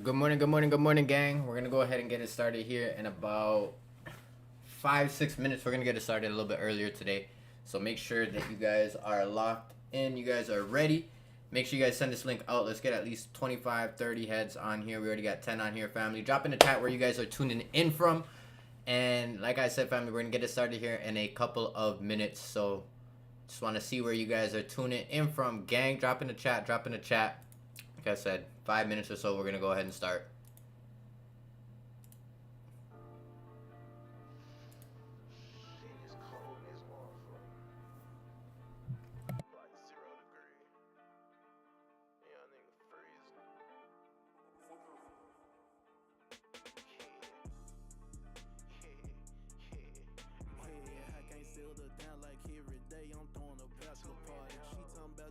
Good morning, good morning, good morning, gang. We're gonna go ahead and get it started here in about 5-6 minutes. We're gonna get it started a little bit earlier today, so make sure that you guys are locked in, you guys are ready. Make sure you guys send this link out. Let's get at least 25-30 heads on here. We already got 10 on here, family. Drop in the chat where you guys are tuning in from, and like I said, family, we're gonna get it started here in a couple of minutes. So just want to see where you guys are tuning in from, gang. Drop in the chat. Like I said, 5 minutes or so, we're gonna go ahead and start.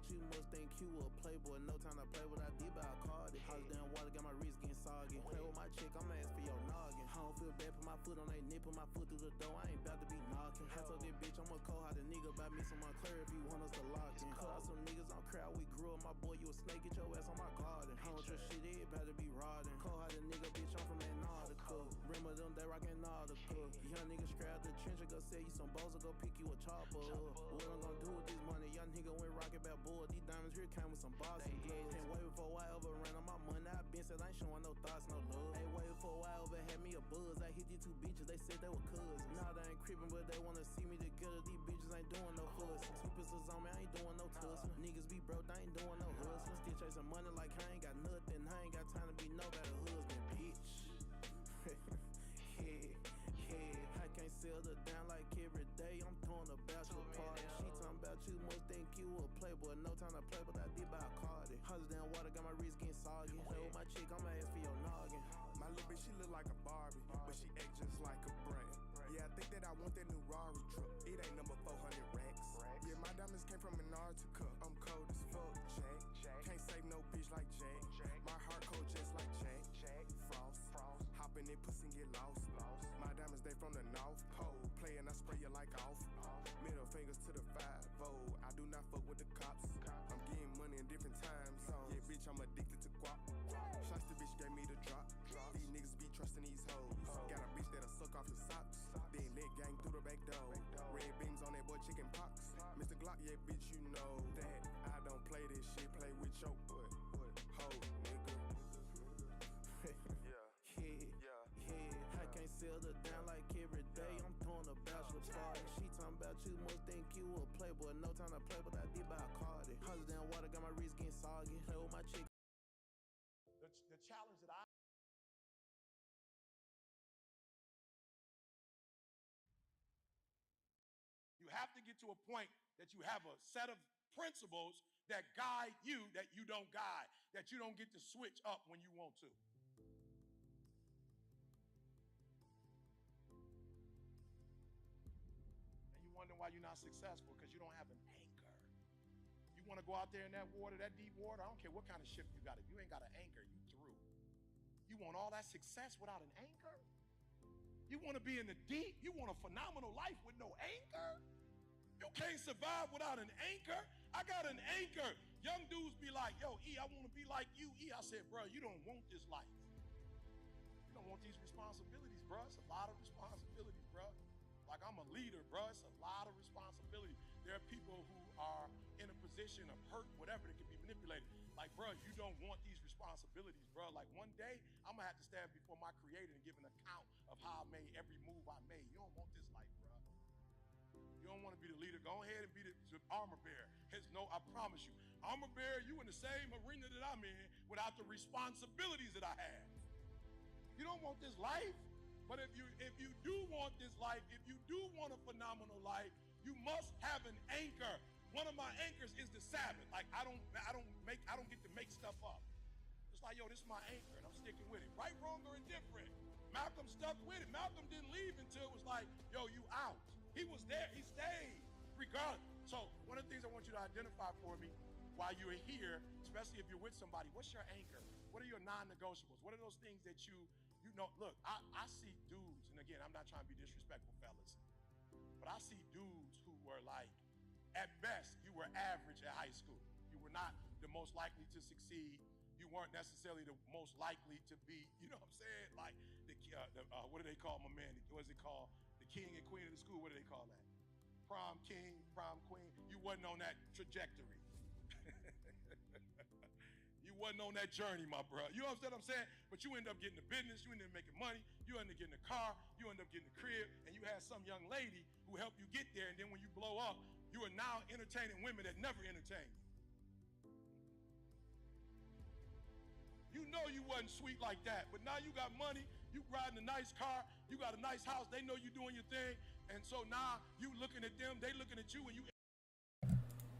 You must think you a playboy, no time to play what I did, but I called it. House down water, got my wrist getting soggy. Play with my chick, I'ma ask for your noggin. I don't feel bad, put my foot on they nip, put my foot through the door, I ain't about to be knocking. I told that bitch I'm a cold hearted nigga, buy me some Montclair if you want us to lock in. Cut out some niggas on crowd, we grew up, my boy, you a snake, get your ass on my garden. I don't trust shit, it better be rodding. Cold hearted nigga, bitch, I'm from Antarctica. Remember them, they rockin' Nautica. Young nigga scrap the trench, go sell you some balls or go pick you a chopper. What I'm gonna do with this money, young nigga went rockin' back boy, these diamonds here came with some Boston gloves. Can't wait before I overran on my money. I been said I ain't showing no thoughts, no love. Ain't wait before I over had me a buzz. I hit these two bitches, they said they were cousins. Nah, they ain't creeping, but they wanna see me together. These bitches ain't doing no fuss. Two pistols on me, I ain't doing no tussling. Niggas be broke, they ain't doing no hustling. Still chasing money like I ain't got nothing. I ain't got time to be nobody husband, bitch. Yeah, I can't settle down like every day. I'm throwing a bachelor party. She talking about you must think you a playboy. No time to play, but I did by a card. House down water, got my wrist getting soggy. Play with my chick, I'ma ask for your noggin. My little bitch, she look like a Barbie, but she act just like a brand. Yeah, I think that I want that new Rari truck. It ain't number 400 racks. Yeah, my diamonds came from Antarctica. I'm cold as fuck, Jack. Can't save no bitch like Jack. My heart cold just like Jack. Frost. Hop in that pussy and get lost. My diamonds, they from the North Pole. Play and I spray you like off. Middle fingers to the 5-0. I do not fuck with the cops. I'm getting money in different time zones. Yeah, bitch, I'm addicted to guap. Shots the bitch gave me the drop. These niggas be trusting these hoes. Got a bitch that'll suck off the socks. Then let gang through the back door. Red beams on that boy chicken pox. Mr. Glock, yeah, bitch, you know that I don't play this shit. Play with your butt. Ho, nigga. Yeah, I can't settle down like every day. I'm throwing a bachelor party. She talking about you must think you a playboy. No time to play, but I did by a card. House down water, got my wrist getting soggy. Play with my chick. The challenge that you have to get to a point that you have a set of principles that guide you, that you don't guide, that you don't get to switch up when you want to. And you wonder why you're not successful, because you don't have an anchor. You want to go out there in that water, that deep water, I don't care what kind of ship you got. If you ain't got an anchor, you through. You want all that success without an anchor? You want to be in the deep? You want a phenomenal life with no anchor? You can't survive without an anchor. I got an anchor. Young dudes be like, yo, E, I want to be like you, E. I said, bro, you don't want this life. You don't want these responsibilities, bro. It's a lot of responsibilities, bro. Like, I'm a leader, bro. It's a lot of responsibility. There are people who are in a position of hurt, whatever, that can be manipulated. Like, bro, you don't want these responsibilities, bro. Like, one day, I'm going to have to stand before my creator and give an account of how I made every move I made. You don't want this life, bro. You don't want to be the leader. Go ahead and be the armor bearer. I promise you. Armor bearer, you in the same arena that I'm in without the responsibilities that I have. You don't want this life. But if you do want this life, if you do want a phenomenal life, you must have an anchor. One of my anchors is the Sabbath. Like, I don't get to make stuff up. It's like, yo, this is my anchor, and I'm sticking with it. Right, wrong, or indifferent. Malcolm stuck with it. Malcolm didn't leave until it was like, yo, you out. He was there. He stayed, regardless. So one of the things I want you to identify for me while you're here, especially if you're with somebody, what's your anchor? What are your non-negotiables? What are those things that you know? Look, I see dudes, and again, I'm not trying to be disrespectful, fellas, but I see dudes who were like, at best, you were average at high school. You were not the most likely to succeed. You weren't necessarily the most likely to be, you know what I'm saying? Like what do they call my man? What is it called? The king and queen of the school. What do they call that? Prom king, prom queen. You wasn't on that trajectory. You wasn't on that journey, my bro. You understand what I'm saying? But you end up getting the business, you end up making money, you end up getting a car, you end up getting a crib, and you had some young lady who helped you get there, and then when you blow up, you are now entertaining women that never entertained you. You know you wasn't sweet like that, but now you got money, you riding a nice car, you got a nice house, they know you doing your thing, and so now you looking at them, they looking at you, and you...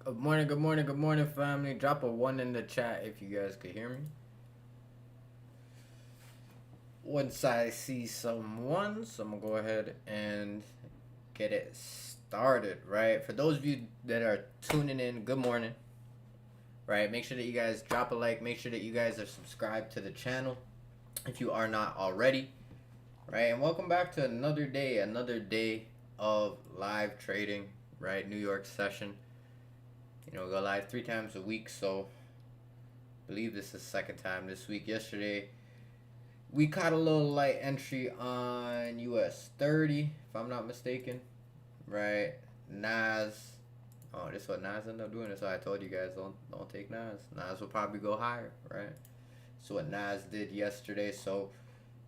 Good morning, family. Drop a 1 in the chat if you guys could hear me. Once I see some ones, I'm gonna go ahead and get it started, right? For those of you that are tuning in, good morning, right? Make sure that you guys drop a like. Make sure that you guys are subscribed to the channel if you are not already, right? And welcome back to another day of live trading, right? New York session. You know, we go live 3 times a week, so I believe this is the second time this week. Yesterday, we caught a little light entry on US 30, if I'm not mistaken, right? Nas, oh, this is what Nas ended up doing. That's why I told you guys, don't take Nas. Nas will probably go higher, right? So what Nas did yesterday. So,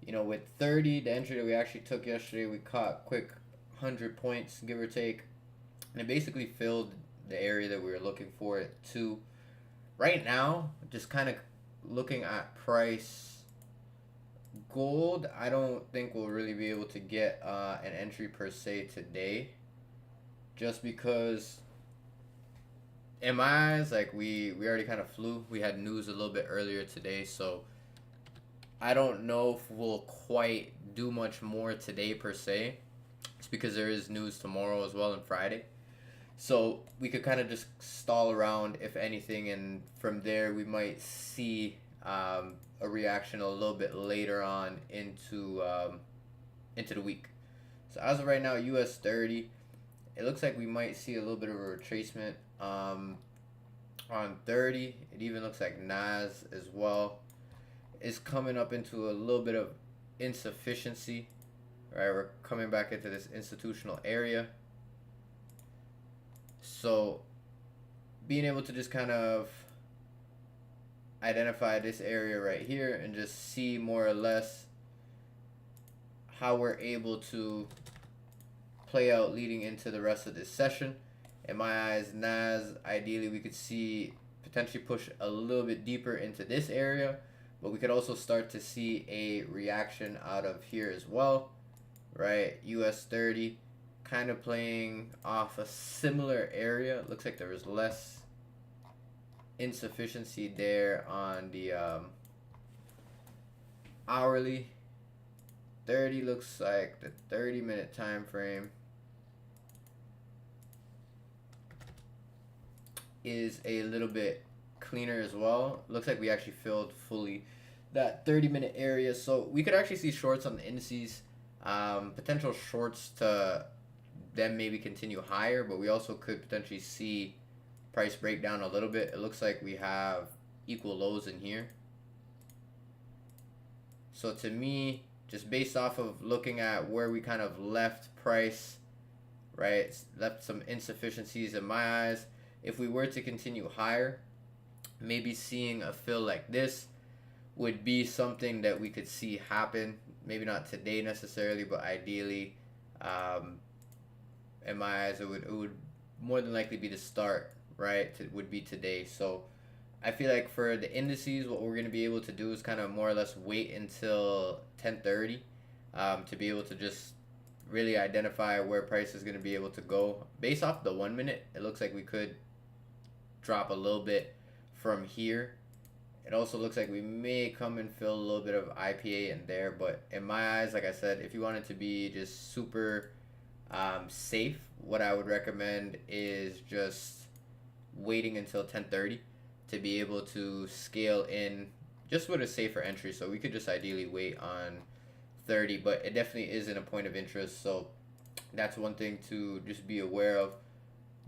you know, with 30, the entry that we actually took yesterday, we caught quick 100 points, give or take, and it basically filled the area that we were looking for it to. Right now, just kind of looking at price, gold, I don't think we'll really be able to get an entry per se today, just because in my eyes, like we already kind of flew. We had news a little bit earlier today, so I don't know if we'll quite do much more today per se. It's because there is news tomorrow as well and Friday. So we could kind of just stall around, if anything, and from there we might see a reaction a little bit later on into the week. So as of right now, US 30, it looks like we might see a little bit of a retracement on 30. It even looks like Nas as well is coming up into a little bit of insufficiency. Right, we're coming back into this institutional area. So being able to just kind of identify this area right here and just see more or less how we're able to play out leading into the rest of this session. In my eyes, Nas, ideally we could see potentially push a little bit deeper into this area, but we could also start to see a reaction out of here as well, right? US 30 kind of playing off a similar area. Looks like there was less insufficiency there on the hourly. 30 looks like the 30-minute time frame is a little bit cleaner as well. Looks like we actually filled fully that 30-minute area, so we could actually see shorts on the indices, potential shorts to then maybe continue higher, but we also could potentially see price break down a little bit. It looks like we have equal lows in here. So to me, just based off of looking at where we kind of left price, right, left some insufficiencies in my eyes. If we were to continue higher, maybe seeing a fill like this would be something that we could see happen. Maybe not today necessarily, but ideally, in my eyes, it would more than likely be the start, right? It would be today. So I feel like for the indices, what we're going to be able to do is kind of more or less wait until 10:30 to be able to just really identify where price is going to be able to go. Based off the 1 minute, it looks like we could drop a little bit from here. It also looks like we may come and fill a little bit of IPA in there, but in my eyes, like I said, if you wanted to be just super safe, what I would recommend is just waiting until 10:30 to be able to scale in just with a safer entry. So we could just ideally wait on 30, but it definitely isn't a point of interest. So that's one thing to just be aware of.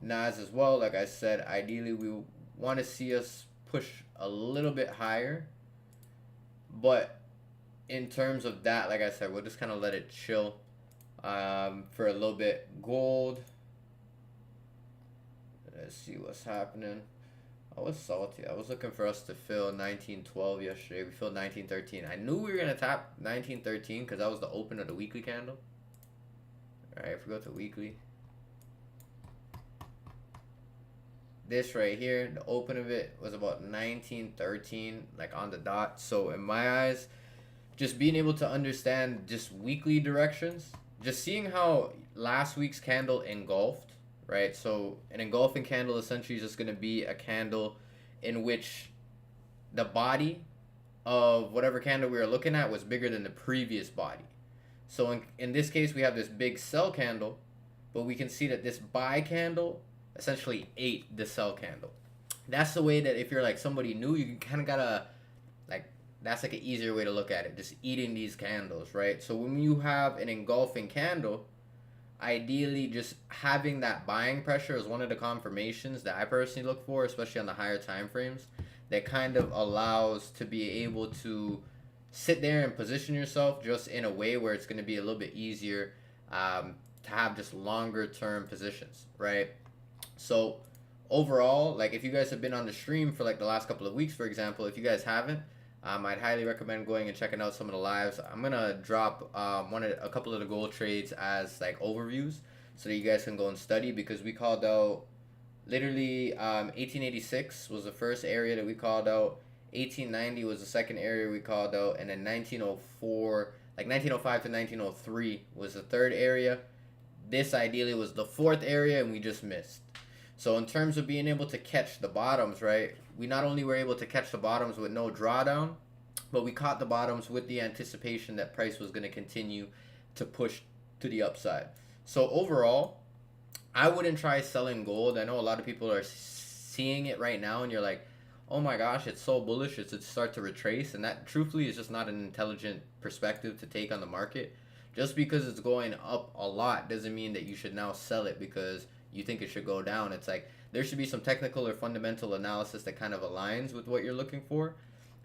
Nas as well, like I said, ideally we want to see us push a little bit higher. But in terms of that, like I said, we'll just kind of let it chill for a little bit. Gold. Let's see what's happening. I was salty. I was looking for us to fill 1912 yesterday. We filled 1913. I knew we were going to tap 1913 because that was the open of the weekly candle. Alright, if we go to weekly. This right here, the open of it was about 1913, like on the dot. So in my eyes, just being able to understand just weekly directions, just seeing how last week's candle engulfed, right? So an engulfing candle essentially is just going to be a candle in which the body of whatever candle we were looking at was bigger than the previous body. So in this case, we have this big sell candle, but we can see that this buy candle essentially ate the sell candle. That's the way that if you're like somebody new, you kind of gotta, like, that's like an easier way to look at it, just eating these candles, right? So when you have an engulfing candle, ideally just having that buying pressure is one of the confirmations that I personally look for, especially on the higher time frames, that kind of allows to be able to sit there and position yourself just in a way where it's going to be a little bit easier to have just longer term positions, right? So overall, like if you guys have been on the stream for like the last couple of weeks, for example, if you guys haven't, I'd highly recommend going and checking out some of the lives. I'm gonna drop a couple of the gold trades as like overviews so that you guys can go and study, because we called out literally 1886 was the first area that we called out. 1890 was the second area we called out, and then 1904, like 1905 to 1903 was the third area. This ideally was the fourth area, and we just missed. So in terms of being able to catch the bottoms, right, we not only were able to catch the bottoms with no drawdown, but we caught the bottoms with the anticipation that price was going to continue to push to the upside. So overall, I wouldn't try selling gold. I know a lot of people are seeing it right now, and you're like, oh my gosh, it's so bullish, it's start to retrace. And that truthfully is just not an intelligent perspective to take on the market. Just because it's going up a lot doesn't mean that you should now sell it because you think it should go down. It's like there should be some technical or fundamental analysis that kind of aligns with what you're looking for,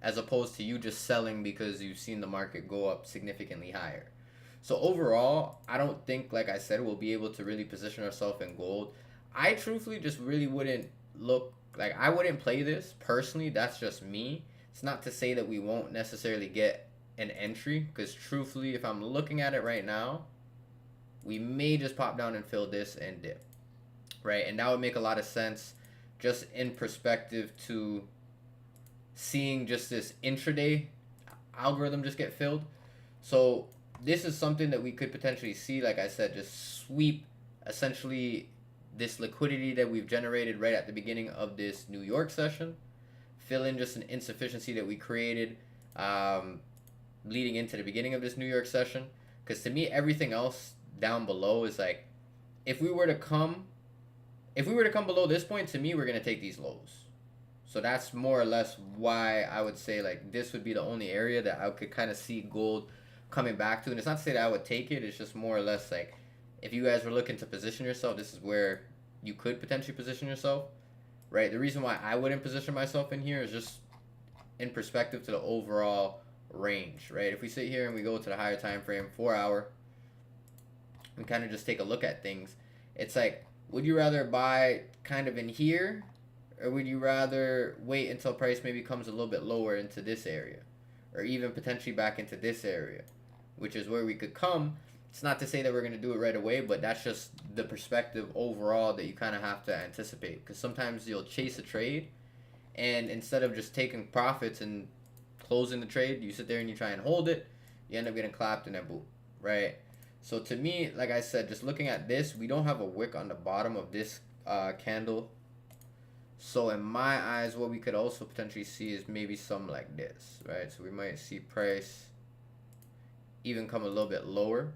as opposed to you just selling because you've seen the market go up significantly higher. So overall, I don't think, like I said, we'll be able to really position ourselves in gold. I truthfully just really wouldn't I wouldn't play this personally. That's just me. It's not to say that we won't necessarily get an entry, because truthfully, if I'm looking at it right now, we may just pop down and fill this and dip, right? And that would make a lot of sense just in perspective to seeing just this intraday algorithm just get filled. So this is something that we could potentially see, like I said, just sweep essentially this liquidity that we've generated right at the beginning of this New York session, fill in just an insufficiency that we created leading into the beginning of this New York session. Because to me, everything else down below is like, if we were to come below this point, to me, we're going to take these lows. So that's more or less why I would say like this would be the only area that I could kind of see gold coming back to. And it's not to say that I would take it, it's just more or less like, if you guys were looking to position yourself, this is where you could potentially position yourself, right? The reason why I wouldn't position myself in here is just in perspective to the overall range, right? If we sit here and we go to the higher time frame, 4 hour, and kind of just take a look at things, it's like, would you rather buy kind of in here, or would you rather wait until price maybe comes a little bit lower into this area, or even potentially back into this area, which is where we could come? It's not to say that we're going to do it right away, but that's just the perspective overall that you kind of have to anticipate. Because sometimes you'll chase a trade, and instead of just taking profits and closing the trade, you sit there and you try and hold it, you end up getting clapped and then boom, right? So to me, like I said, just looking at this, we don't have a wick on the bottom of this candle. So in my eyes, what we could also potentially see is maybe something like this, right? So we might see price even come a little bit lower.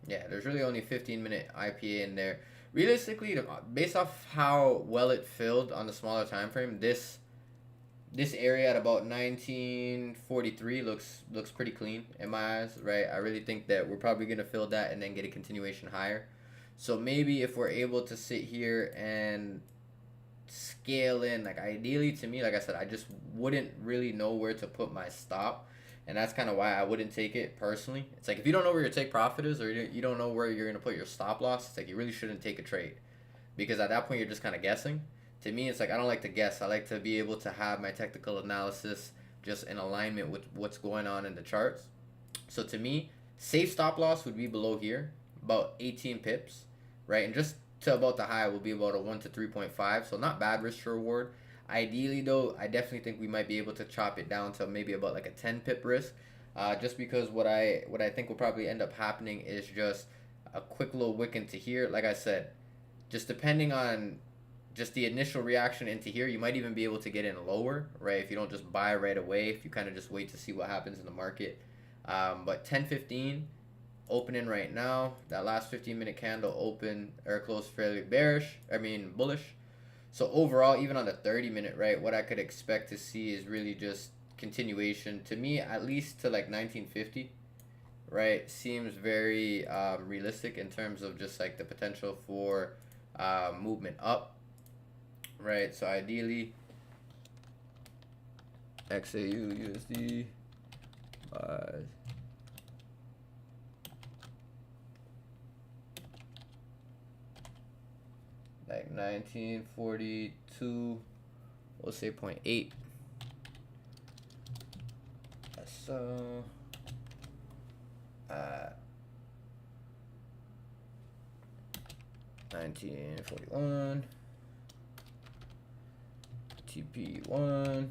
Yeah, there's really only 15-minute IPA in there. Realistically, based off how well it filled on the smaller time frame, this this area at about 1943 looks pretty clean in my eyes, right? I really think that we're probably gonna fill that and then get a continuation higher. So maybe if we're able to sit here and scale in, like ideally to me, like I said, I just wouldn't really know where to put my stop, and that's kind of why I wouldn't take it personally. It's like if you don't know where your take profit is, or you don't know where you're gonna put your stop loss, it's like you really shouldn't take a trade, because at that point you're just kind of guessing. To me, it's like I don't like to guess. I like to be able to have my technical analysis just in alignment with what's going on in the charts. So to me, safe stop loss would be below here, about 18 pips, right? And just to about the high will be about a 1 to 3.5, so not bad risk to reward. Ideally though, I definitely think we might be able to chop it down to maybe about like a 10 pip risk, just because what I think will probably end up happening is just a quick little wick into here. Like I said, just depending on just the initial reaction into here, you might even be able to get in lower, right? If you don't just buy right away, if you kind of just wait to see what happens in the market. But 10-15 opening right now, that last 15-minute candle open or closed fairly bullish. So overall, even on the 30-minute, right, what I could expect to see is really just continuation. To me, at least to like 1950, right, seems very realistic in terms of just like the potential for movement up. Right, so ideally, XAU USD buys. Like 1942, we'll say 0.8. So, 1941. TP1, 1950.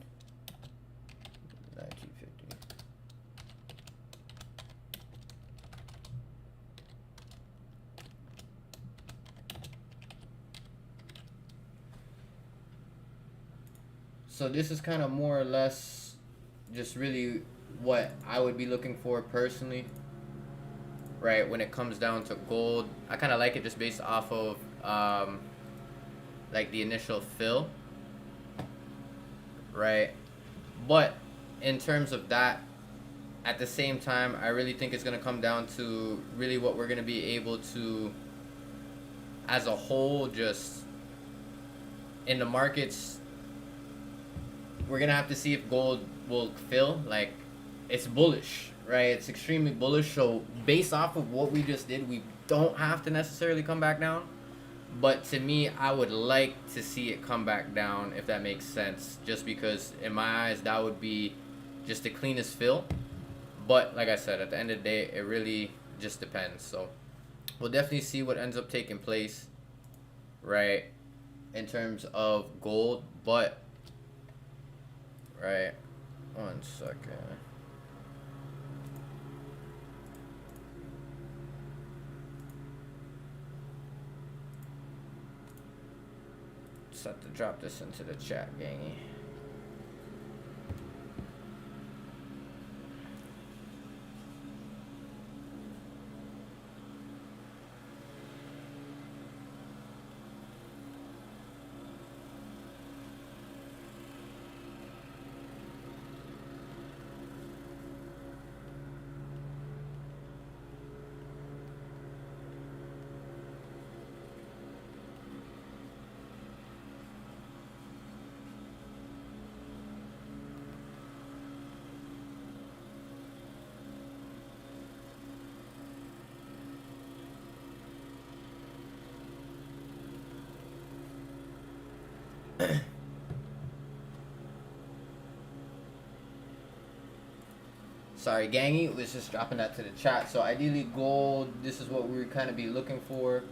So this is kind of more or less just really what I would be looking for personally, right? When it comes down to gold, I kind of like it just based off of like the initial fill. Right, but in terms of that, at the same time, I really think it's going to come down to really what we're going to be able to, as a whole, just in the markets, we're going to have to see if gold will fill. Like, it's bullish, right? It's extremely bullish. So based off of what we just did, we don't have to necessarily come back down. But to me, I would like to see it come back down, if that makes sense. Just because, in my eyes, that would be just the cleanest fill. But, like I said, at the end of the day, it really just depends. So, we'll definitely see what ends up taking place, right, in terms of gold. But, right, 1 second. Have to drop this into the chat, gangy. Sorry, gangy, was just dropping that to the chat. So ideally gold, this is what we would kind of be looking for,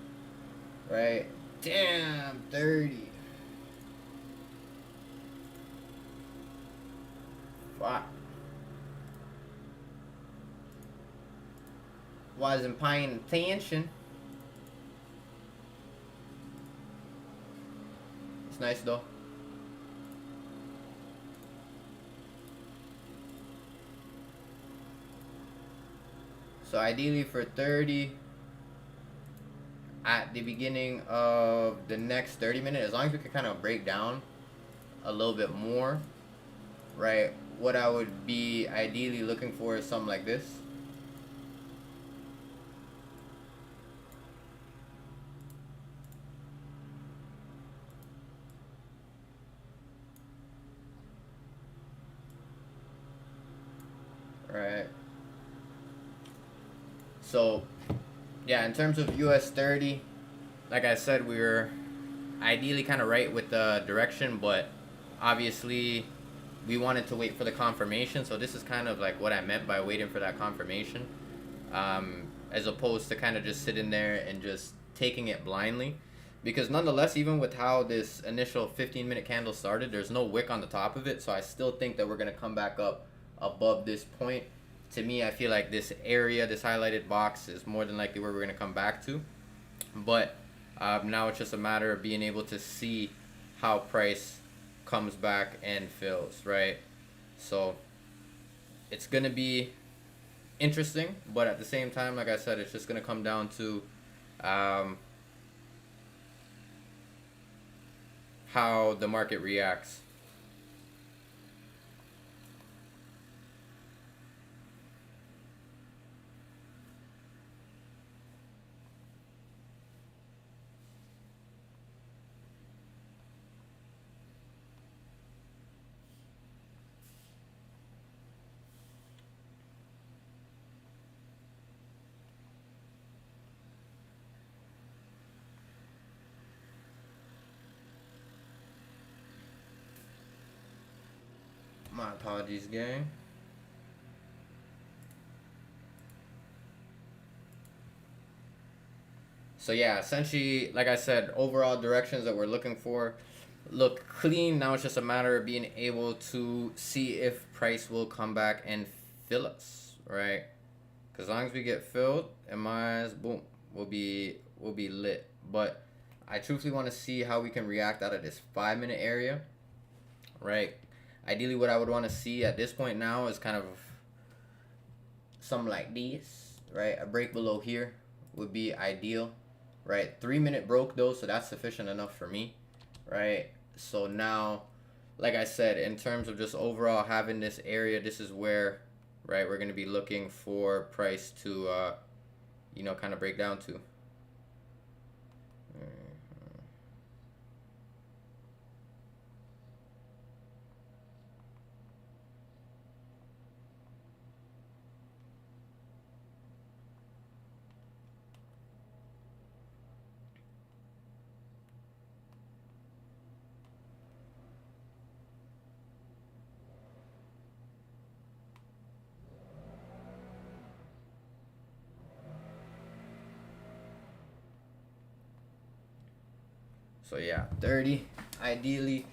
right? Damn, 30. Fuck. Wasn't paying attention. It's nice though. So ideally for 30, at the beginning of the next 30 minutes, as long as we can kind of break down a little bit more, right, what I would be ideally looking for is something like this. Right. So, yeah, in terms of US 30, like I said, we were ideally kind of right with the direction, but obviously we wanted to wait for the confirmation. So this is kind of like what I meant by waiting for that confirmation, as opposed to kind of just sitting there and just taking it blindly. Because nonetheless, even with how this initial 15-minute candle started, there's no wick on the top of it. So I still think that we're going to come back up above this point. To me, I feel like this area, this highlighted box, is more than likely where we're going to come back to. But now it's just a matter of being able to see how price comes back and fills, right? So it's going to be interesting, but at the same time, like I said, it's just going to come down to how the market reacts. My apologies, gang. So yeah, essentially, like I said, overall directions that we're looking for look clean. Now it's just a matter of being able to see if price will come back and fill us, right? Because as long as we get filled, in my eyes, boom, we'll be lit. But I truthfully want to see how we can react out of this 5-minute area, right? Ideally, what I would want to see at this point now is kind of something like this, right? A break below here would be ideal, right? 3-minute broke though, so that's sufficient enough for me, right? So now, like I said, in terms of just overall having this area, this is where, right, we're going to be looking for price to, you know, kind of break down to. So yeah, 30. Ideally,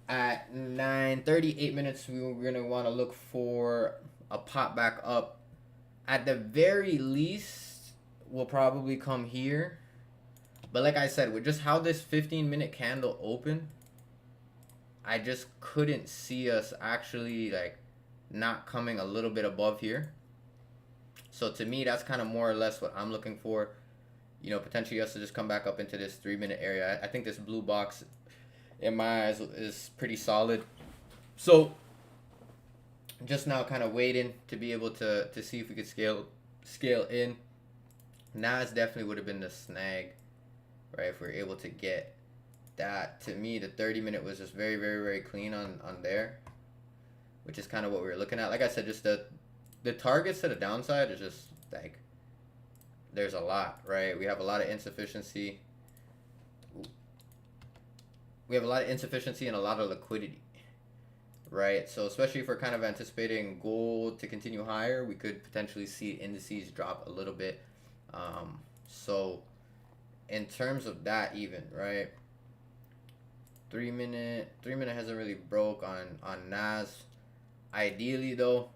at 9:38 minutes, we're gonna want to look for a pop back up. At the very least, we'll probably come here. But like I said, with just how this 15-minute candle opened, I just couldn't see us actually like not coming a little bit above here. So to me, that's kind of more or less what I'm looking for. You know, potentially us to just come back up into this 3-minute area. I think this blue box, in my eyes, is pretty solid. So just now kind of waiting to be able to see if we could scale in. Nas definitely would have been the snag, right? If we were able to get that. To me, the 30-minute was just very, very, very clean on there, which is kind of what we were looking at. Like I said, just the targets to the downside is just like, there's a lot, right? We have a lot of insufficiency. We have a lot of insufficiency and a lot of liquidity, right? So especially if we're kind of anticipating gold to continue higher, we could potentially see indices drop a little bit. So in terms of that, even, right? 3-minute hasn't really broke on Nas. Ideally though,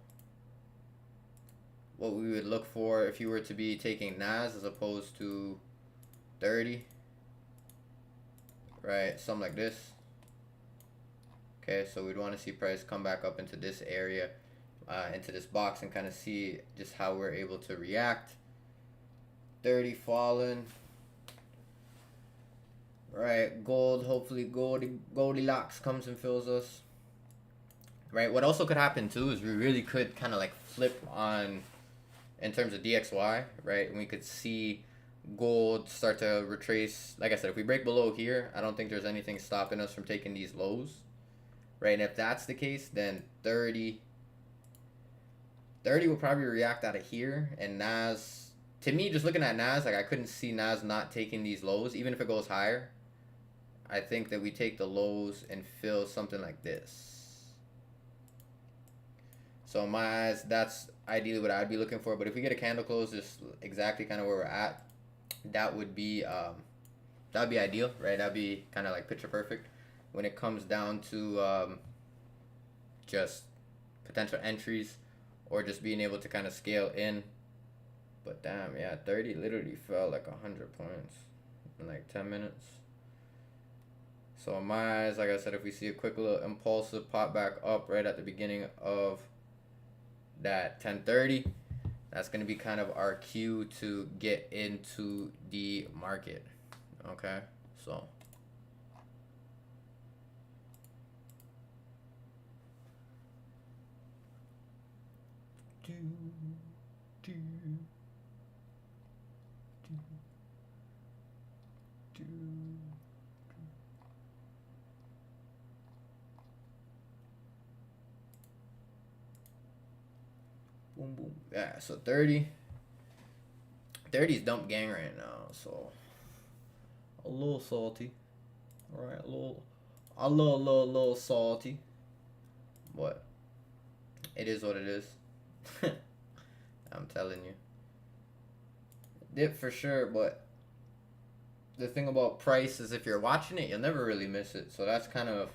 what we would look for if you were to be taking Nas as opposed to 30, right? Something like this. Okay, so we'd want to see price come back up into this area, into this box, and kind of see just how we're able to react. 30 fallen. Right, gold, hopefully Goldilocks comes and fills us. right? What also could happen too is we really could kind of like flip on in terms of DXY, right? And we could see gold start to retrace. Like I said, if we break below here, I don't think there's anything stopping us from taking these lows, right? And if that's the case, then 30 will probably react out of here. And Nas, to me, just looking at Nas, like I couldn't see Nas not taking these lows, even if it goes higher. I think that we take the lows and fill something like this. So in my eyes, that's ideally what I'd be looking for. But if we get a candle close just exactly kind of where we're at, that would be ideal, right? That'd be kind of like picture perfect when it comes down to just potential entries or just being able to kind of scale in. But damn, yeah, 30 literally fell like 100 points in like 10 minutes. So in my eyes, like I said, if we see a quick little impulsive pop back up right at the beginning of that 10:30, that's going to be kind of our cue to get into the market. Okay, so boom, boom. Yeah, so 30's dump gang right now, so a little salty. All right, a little salty. What? It is what it is. I'm telling you. Dip for sure, but the thing about price is if you're watching it, you'll never really miss it. So that's kind of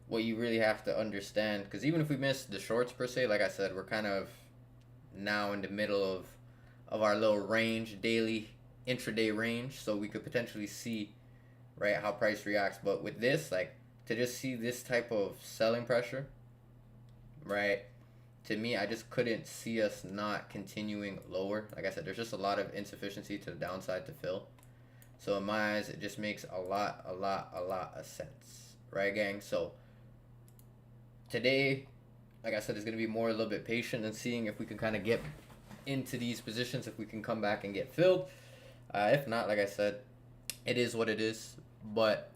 what you really have to understand. Because even if we miss the shorts per se, like I said, we're kind of now in the middle of our little range, daily intraday range. So we could potentially see, right, how price reacts. But with this, like, to just see this type of selling pressure, right, to me, I just couldn't see us not continuing lower. Like I said, there's just a lot of insufficiency to the downside to fill. So in my eyes, it just makes a lot of sense. Right, gang? So today, like I said, is going to be more a little bit patient and seeing if we can kind of get into these positions, if we can come back and get filled. If not, like I said, it is what it is. But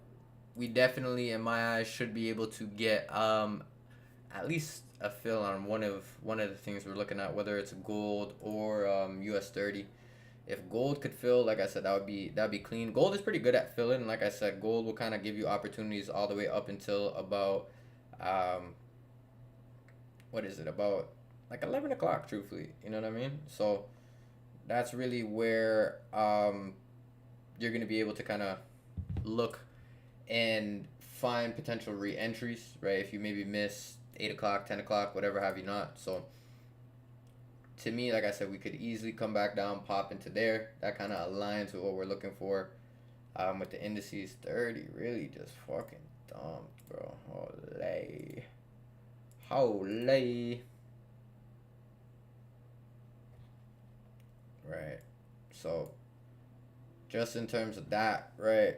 we definitely, in my eyes, should be able to get at least a fill on one of the things we're looking at, whether it's gold or US 30. If gold could fill, like I said, that'd be clean. Gold is pretty good at filling. Like I said, gold will kind of give you opportunities all the way up until about what is it, about like 11 o'clock, truthfully, you know what I mean? So that's really where you're going to be able to kind of look and find potential re-entries, right? If you maybe miss 8 o'clock, 10 o'clock, whatever have you not. So to me, like I said, we could easily come back down, pop into there. That kind of aligns with what we're looking for. With the indices, 30 really just fucking dumped, bro. Holy. Right. So just in terms of that, right,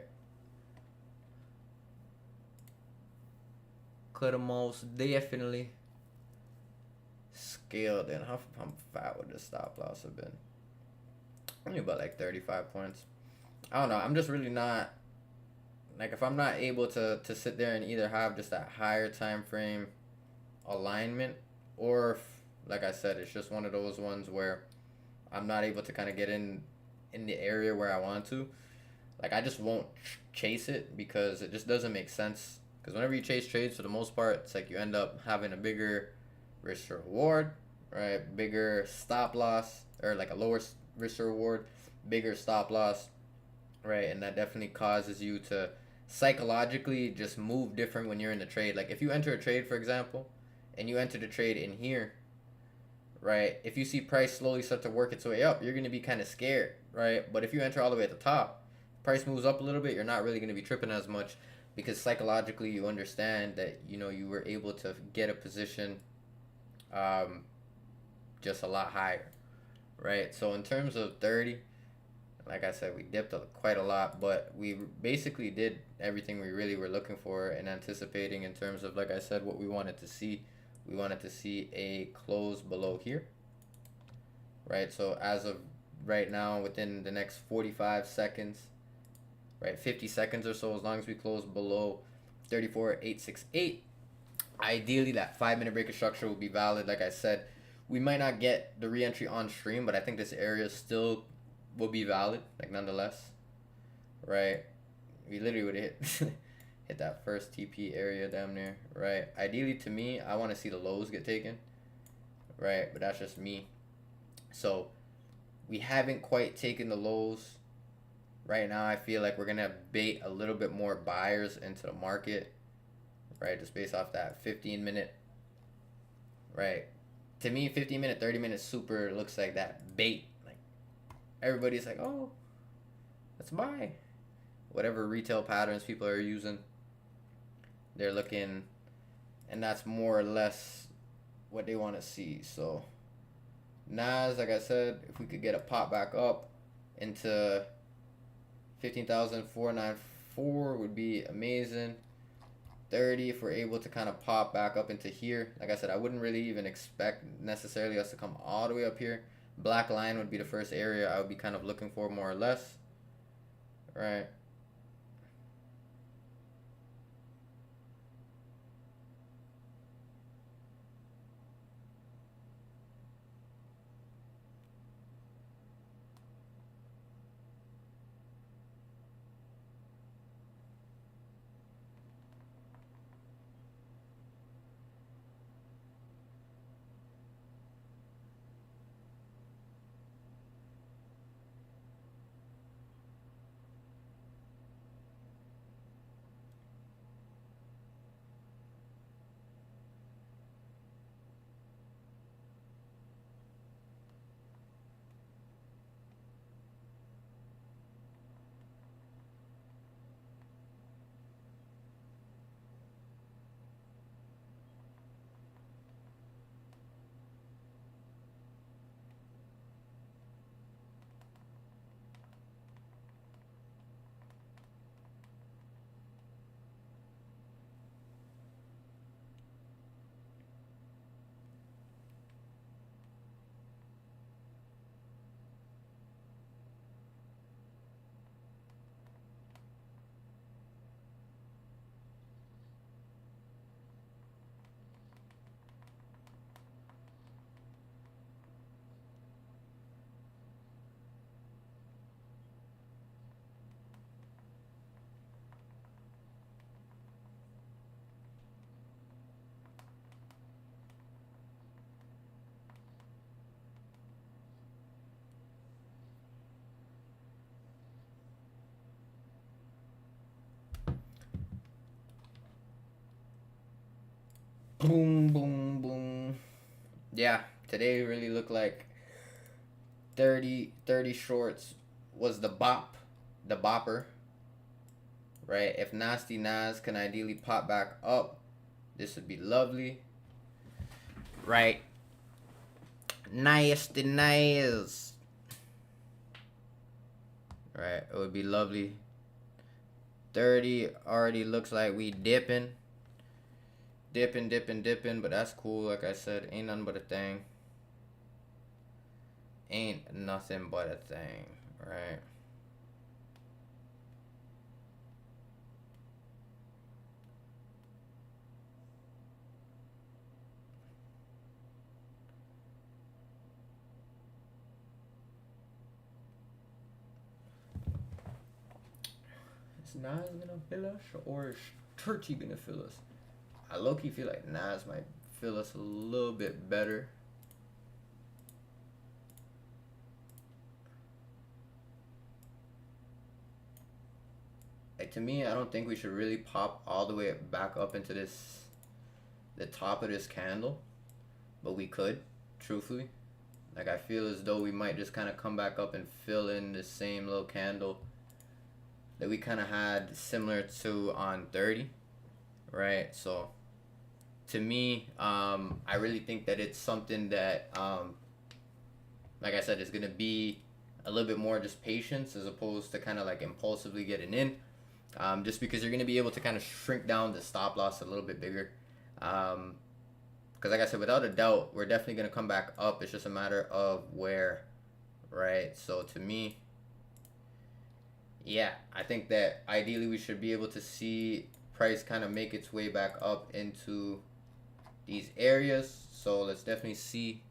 could have most definitely scaled in. How fat would the stop loss have been? Only about like 35 points. I don't know. I'm just really not, like, if I'm not able to sit there and either have just that higher time frame alignment, or if, like I said, it's just one of those ones where I'm not able to kind of get in the area where I want to, like, I just won't chase it because it just doesn't make sense. Because whenever you chase trades, for the most part, it's like you end up having a bigger risk to reward, right? Bigger stop loss, or like a lower risk to reward, bigger stop loss, right? And that definitely causes you to psychologically just move different when you're in the trade. Like if you enter a trade, for example, and you enter the trade in here, right? If you see price slowly start to work its way up, you're going to be kind of scared, right? But if you enter all the way at the top, price moves up a little bit, you're not really going to be tripping as much because psychologically you understand that, you know, you were able to get a position just a lot higher, right? So in terms of 30, Like I said, we dipped quite a lot, but we basically did everything we really were looking for and anticipating in terms of, like I said, what we wanted to see. We wanted to see a close below here, right? So as of right now, within the next 45 seconds, right, 50 seconds or so, as long as we close below 34,868, ideally that 5-minute break of structure will be valid. Like I said, we might not get the re-entry on stream, but I think this area still will be valid, like, nonetheless, right? We literally would have hit hit that first TP area down there, right? Ideally, to me, I want to see the lows get taken, right? But that's just me. So we haven't quite taken the lows. Right now, I feel like we're gonna bait a little bit more buyers into the market, right? Just based off that 15-minute, right? To me, 15-minute, 30-minute super looks like that bait. Like, everybody's like, oh, let's buy. Whatever retail patterns people are using, they're looking, and that's more or less what they want to see. So Nas, like I said, if we could get a pop back up into 15,494 would be amazing. 30, if we're able to kind of pop back up into here. Like I said, I wouldn't really even expect necessarily us to come all the way up here. Black line would be the first area I would be kind of looking for, more or less. Right. Boom, boom, boom. Yeah, today really looked like 30 shorts was the bopper, right? If Nasty Nas can ideally pop back up, this would be lovely, right? Nasty Nas, right? It would be lovely. 30 already looks like we dipping, but that's cool. Like I said, ain't nothing but a thing. Ain't nothing but a thing, right? Is Nas gonna fill us, or is Churchy gonna fill us? I low-key feel like Nas might fill us a little bit better. Like, to me, I don't think we should really pop all the way back up into this, the top of this candle, but we could, truthfully. Like, I feel as though we might just kind of come back up and fill in the same little candle that we kind of had similar to on 30, right? So to me, I really think that it's something that, like I said, is gonna be a little bit more just patience as opposed to kind of like impulsively getting in. Just because you're going to be able to kind of shrink down the stop loss a little bit bigger. Because like I said, without a doubt, we're definitely going to come back up. It's just a matter of where, right? So to me, yeah, I think that ideally we should be able to see price kind of make its way back up into these areas. So let's definitely see,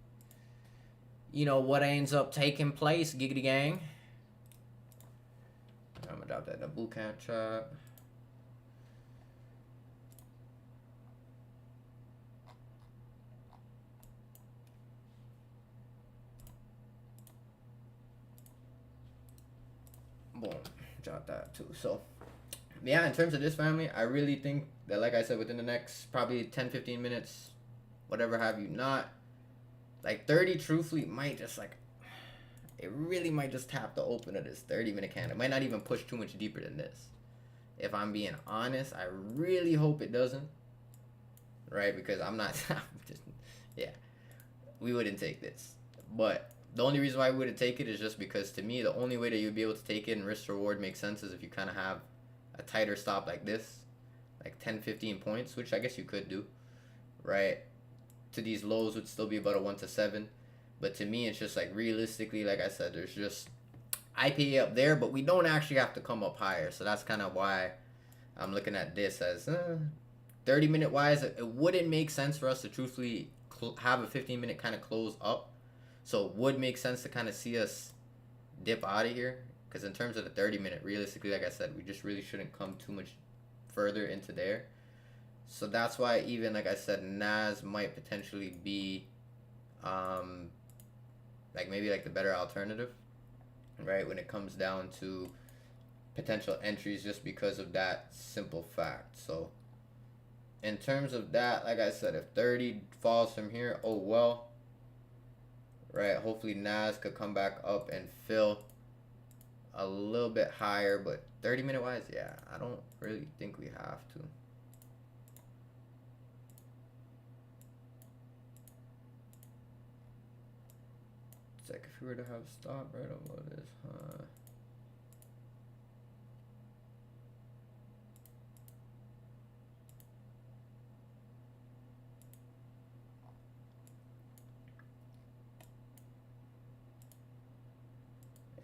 you know, what ends up taking place, giggity gang. I'm gonna drop that in the bootcamp chart. Boom, drop that too. So yeah, in terms of this family, I really think that, like I said, within the next probably 10-15 minutes, whatever have you not, like 30 truthfully might just like, it really might just tap the open of this 30-minute candle. It might not even push too much deeper than this. If I'm being honest, I really hope it doesn't, right? Because I'm not, just, yeah, we wouldn't take this. But the only reason why we wouldn't take it is just because, to me, the only way that you'd be able to take it and risk reward makes sense is if you kind of have a tighter stop like this, like 10-15 points, which I guess you could do, right? To these lows would still be about a 1-7. But to me, it's just like, realistically, like I said, there's just IPA up there, but we don't actually have to come up higher. So that's kind of why I'm looking at this as 30-minute wise. It wouldn't make sense for us to truthfully have a 15-minute kind of close up. So it would make sense to kind of see us dip out of here. Because in terms of the 30-minute, realistically, like I said, we just really shouldn't come too much further into there. So that's why, even like I said, NAS might potentially be like maybe like the better alternative, right, when it comes down to potential entries, just because of that simple fact. So in terms of that, like I said, if 30 falls from here, oh well, right? Hopefully NAS could come back up and fill a little bit higher, but 30-minute wise, yeah, I don't really think we have to. It's like if we were to have stop right above this, huh?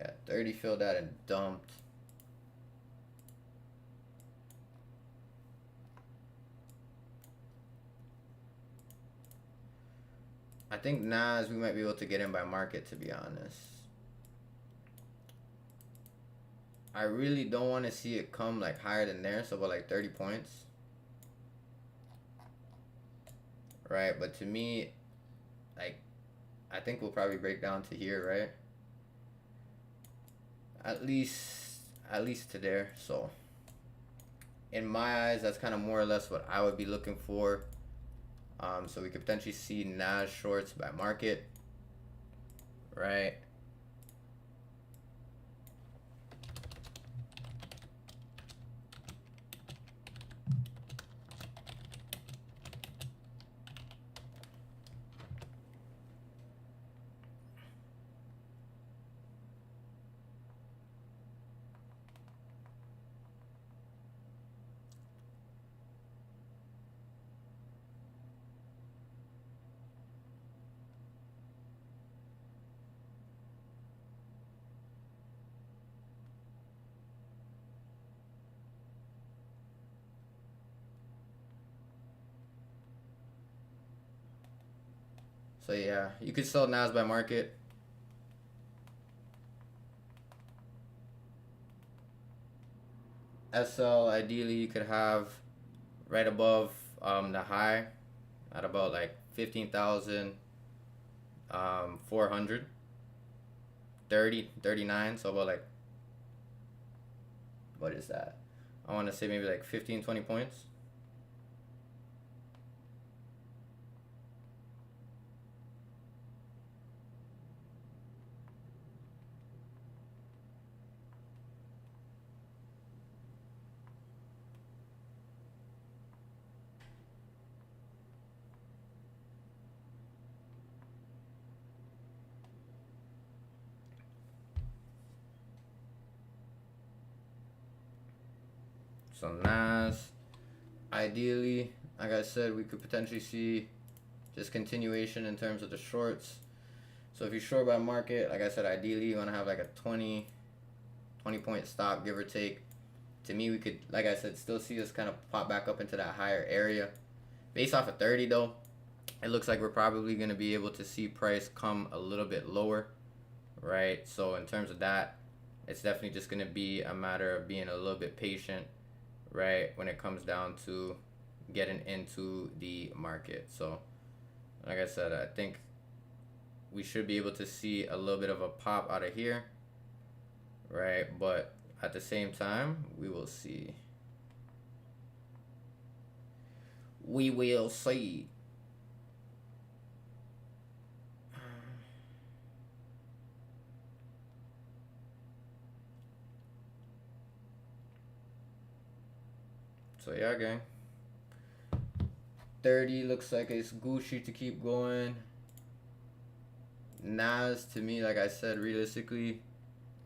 Yeah, 30 filled out and dumped. I think NAS we might be able to get in by market, to be honest. I really don't want to see it come like higher than there, so about like 30 points. Right, but to me, like, I think we'll probably break down to here, right? At least to there. So in my eyes, that's kind of more or less what I would be looking for. So we could potentially see NAS shorts by market, right? So yeah, you could sell NAS by market. SL, ideally you could have right above the high at about like 15,400, 39. So about like, what is that? I want to say maybe like 15-20 points. So Nas, ideally, like I said, we could potentially see just continuation in terms of the shorts. So if you short by market, like I said, ideally you want to have like a 20 point stop, give or take. To me, we could, like I said, still see us kind of pop back up into that higher area. Based off of 30 though, it looks like we're probably going to be able to see price come a little bit lower, right? So in terms of that, it's definitely just going to be a matter of being a little bit patient, right, when it comes down to getting into the market. So like I said, I think we should be able to see a little bit of a pop out of here, right? But at the same time, we will see. We will see. So yeah, gang. 30 looks like it's Gucci to keep going. Nas, to me, like I said, realistically,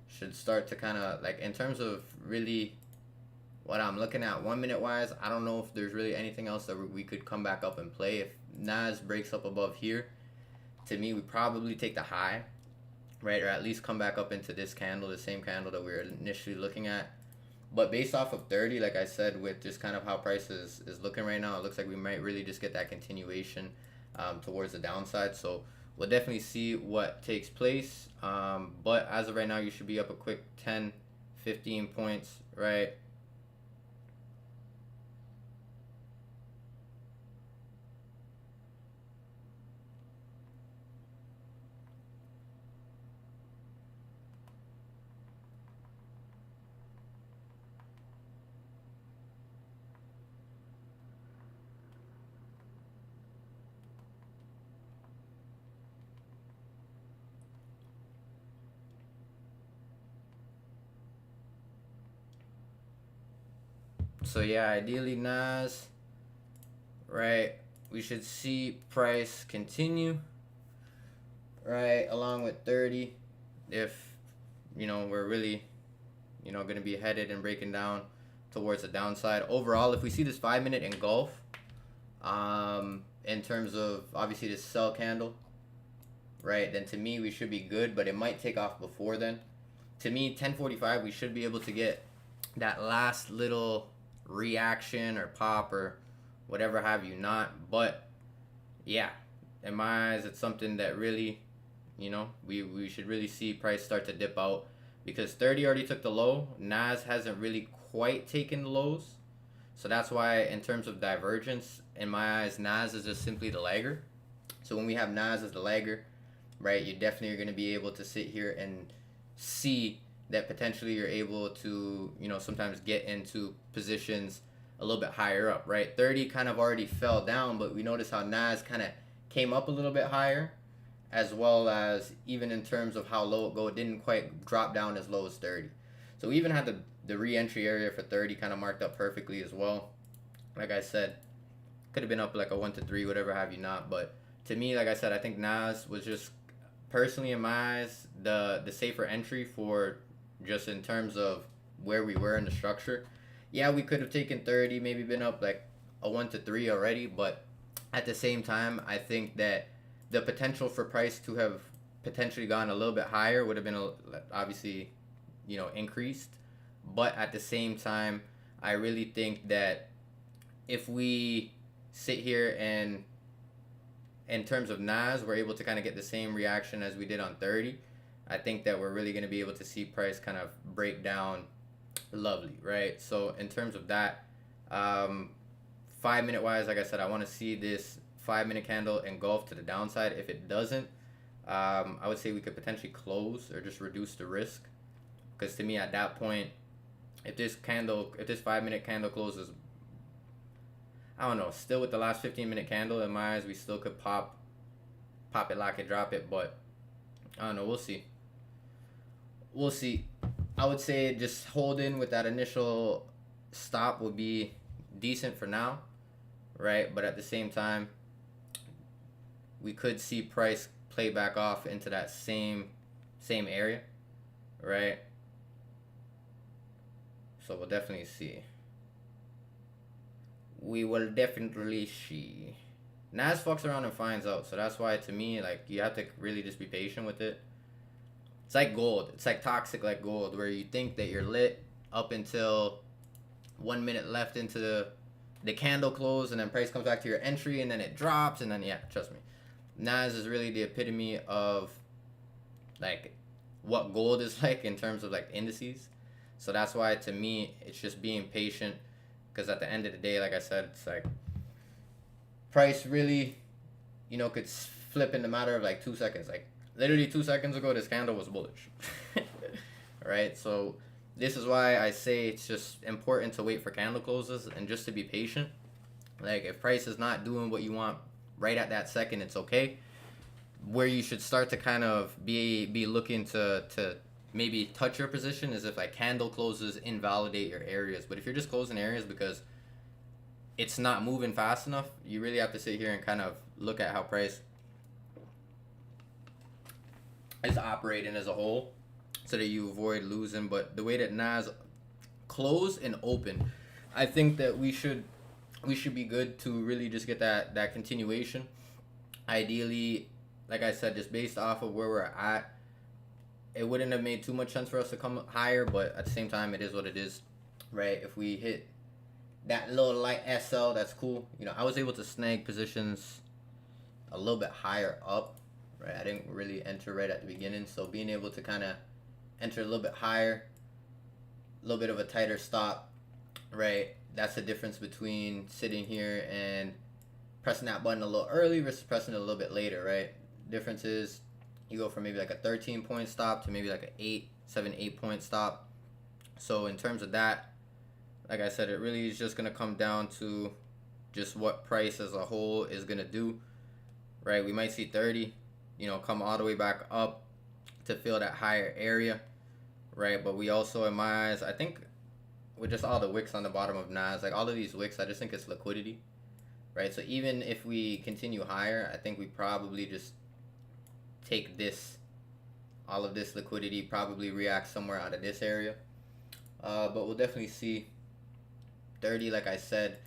should start to kind of, like, in terms of really what I'm looking at 1 minute wise, I don't know if there's really anything else that we could come back up and play. If Nas breaks up above here, to me, we probably take the high, right? Or at least come back up into this candle, the same candle that we were initially looking at. But based off of 30, like I said, with just kind of how price is looking right now, it looks like we might really just get that continuation towards the downside. So we'll definitely see what takes place. But as of right now, you should be up a quick 10, 15 points, right? So yeah, ideally Nas, right? We should see price continue, right, along with 30. If, you know, we're really, you know, going to be headed and breaking down towards the downside. Overall, if we see this 5 minute engulf, in terms of obviously this sell candle, right, then to me we should be good, but it might take off before then. To me, 1045, we should be able to get that last little reaction or pop or whatever have you not. But yeah, in my eyes, it's something that really, you know, we should really see price start to dip out, because 30 already took the low. Nas hasn't really quite taken the lows. So that's why in terms of divergence, in my eyes, Nas is just simply the lagger. So when we have Nas as the lagger, right, you definitely are going to be able to sit here and see that potentially you're able to, you know, sometimes get into positions a little bit higher up, right? 30 kind of already fell down, but we notice how Nas kind of came up a little bit higher, as well as even in terms of how low it go, it didn't quite drop down as low as 30. So we even had the re-entry area for 30 kind of marked up perfectly as well. Like I said, could have been up like a 1 to 3, whatever have you not. But to me, like I said, I think Nas was just, personally in my eyes, the safer entry for just in terms of where we were in the structure. Yeah, we could have taken 30, maybe been up like a 1 to 3 already, but at the same time, I think that the potential for price to have potentially gone a little bit higher would have been obviously, you know, increased. But at the same time, I really think that if we sit here and in terms of Nas, we're able to kind of get the same reaction as we did on 30, I think that we're really going to be able to see price kind of break down lovely, right? So in terms of that, 5 minute wise, like I said, I want to see this 5 minute candle engulf to the downside. If it doesn't, I would say we could potentially close or just reduce the risk, because to me at that point, if this 5 minute candle closes, I don't know, still with the last 15 minute candle, in my eyes, we still could pop it, lock it, drop it, but I don't know, we'll see. I would say just hold in with that initial stop would be decent for now, right? But at the same time, we could see price play back off into that same area, right? So we'll definitely see. we will definitely see. Nas fucks around and finds out, so that's why to me, like, you have to really just be patient with it. It's like gold. It's like toxic like gold, where you think that you're lit up until 1 minute left into the candle close, and then price comes back to your entry, and then it drops, and then, yeah, trust me. Nas is really the epitome of, like, what gold is like in terms of, like, indices. So that's why, to me, it's just being patient, because at the end of the day, like I said, it's like, price really, you know, could flip in the matter of, like, 2 seconds. Like, literally 2 seconds ago, this candle was bullish. Right? So this is why I say it's just important to wait for candle closes and just to be patient. Like, if price is not doing what you want right at that second, it's okay. Where you should start to kind of be looking to maybe touch your position is if, like, candle closes invalidate your areas. But if you're just closing areas because it's not moving fast enough, you really have to sit here and kind of look at how price is operating as a whole, so that you avoid losing. But the way that Nas closed and opened, I think that we should be good to really just get that continuation. Ideally, like I said, just based off of where we're at, it wouldn't have made too much sense for us to come higher, but at the same time, it is what it is, right? If we hit that little light SL, that's cool. You know, I was able to snag positions a little bit higher up, right? I didn't really enter right at the beginning, so being able to kind of enter a little bit higher, a little bit of a tighter stop, right? That's the difference between sitting here and pressing that button a little early versus pressing it a little bit later, right? Difference is you go from maybe like a 13-point stop to maybe like a 8 point stop. So in terms of that, like I said, it really is just going to come down to just what price as a whole is going to do, right? We might see 30, you know, come all the way back up to fill that higher area, right? But we also, in my eyes, I think with just all the wicks on the bottom of Nas, like all of these wicks, I just think it's liquidity, right? So even if we continue higher, I think we probably just take this, all of this liquidity, probably react somewhere out of this area. But we'll definitely see 30, like I said.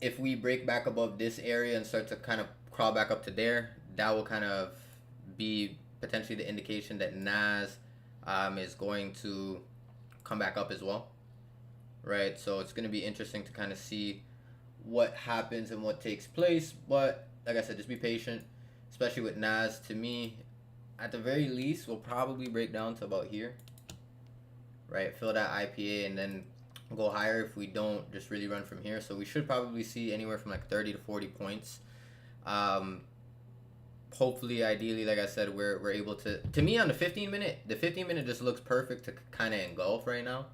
If we break back above this area and start to kind of crawl back up to there, that will kind of be potentially the indication that Nas is going to come back up as well, right? So it's going to be interesting to kind of see what happens and what takes place. But like I said, just be patient, especially with Nas. To me, at the very least, we'll probably break down to about here, right? Fill that IPA and then go higher if we don't just really run from here. So we should probably see anywhere from like 30 to 40 points. Hopefully, ideally, like I said, we're able to me on the 15-minute, the 15-minute just looks perfect to kind of engulf right now,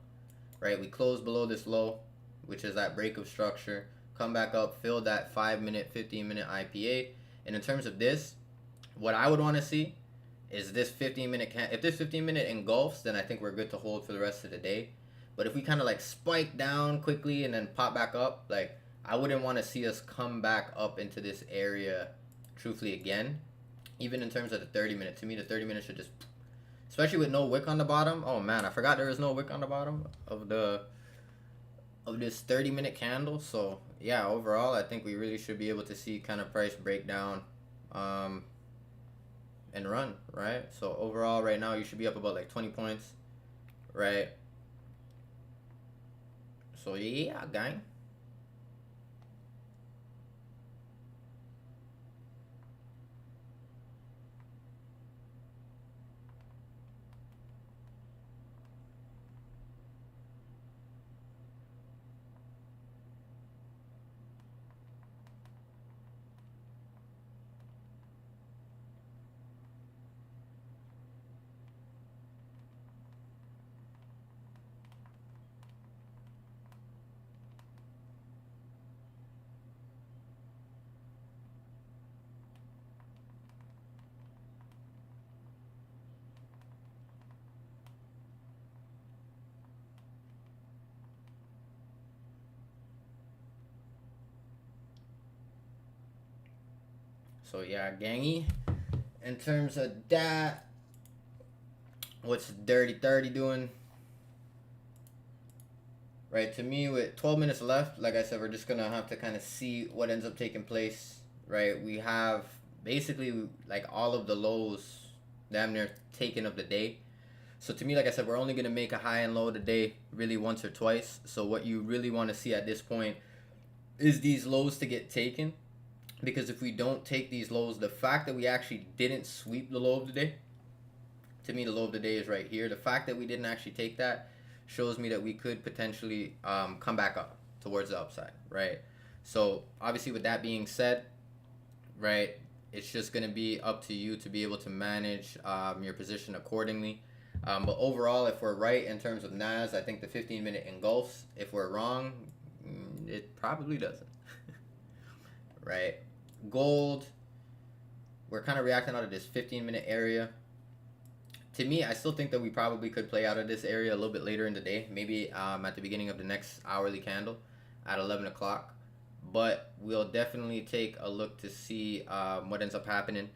right? We close below this low, which is that break of structure, come back up, fill that 5-minute, 15-minute IPA. And in terms of this, what I would want to see is this 15-minute, if this 15-minute engulfs, then I think we're good to hold for the rest of the day. But if we kind of like spike down quickly and then pop back up, like I wouldn't want to see us come back up into this area truthfully again. Even in terms of the 30-minute, to me the 30-minute should just, especially with no wick on the bottom. Oh man, I forgot there was no wick on the bottom of this 30-minute candle. So yeah, overall I think we really should be able to see kind of price breakdown and run, right? So overall right now you should be up about like 20 points, right? So yeah, gang. So yeah, gangy. In terms of that, what's Dirty 30 doing? right? To me, with 12 minutes left, like I said, we're just gonna have to kind of see what ends up taking place, right? We have basically like all of the lows damn near taken of the day. So to me, like I said, we're only gonna make a high and low today really once or twice. So what you really want to see at this point is these lows to get taken, because if we don't take these lows, the fact that we actually didn't sweep the low of the day, to me the low of the day is right here. The fact that we didn't actually take that shows me that we could potentially come back up towards the upside, right? So obviously with that being said, right, it's just going to be up to you to be able to manage your position accordingly. But overall, if we're right in terms of NAS, I think the 15-minute engulfs. If we're wrong, it probably doesn't. Right? Gold, we're kind of reacting out of this 15-minute area. To me, I still think that we probably could play out of this area a little bit later in the day, maybe at the beginning of the next hourly candle at 11 o'clock. But we'll definitely take a look to see what ends up happening,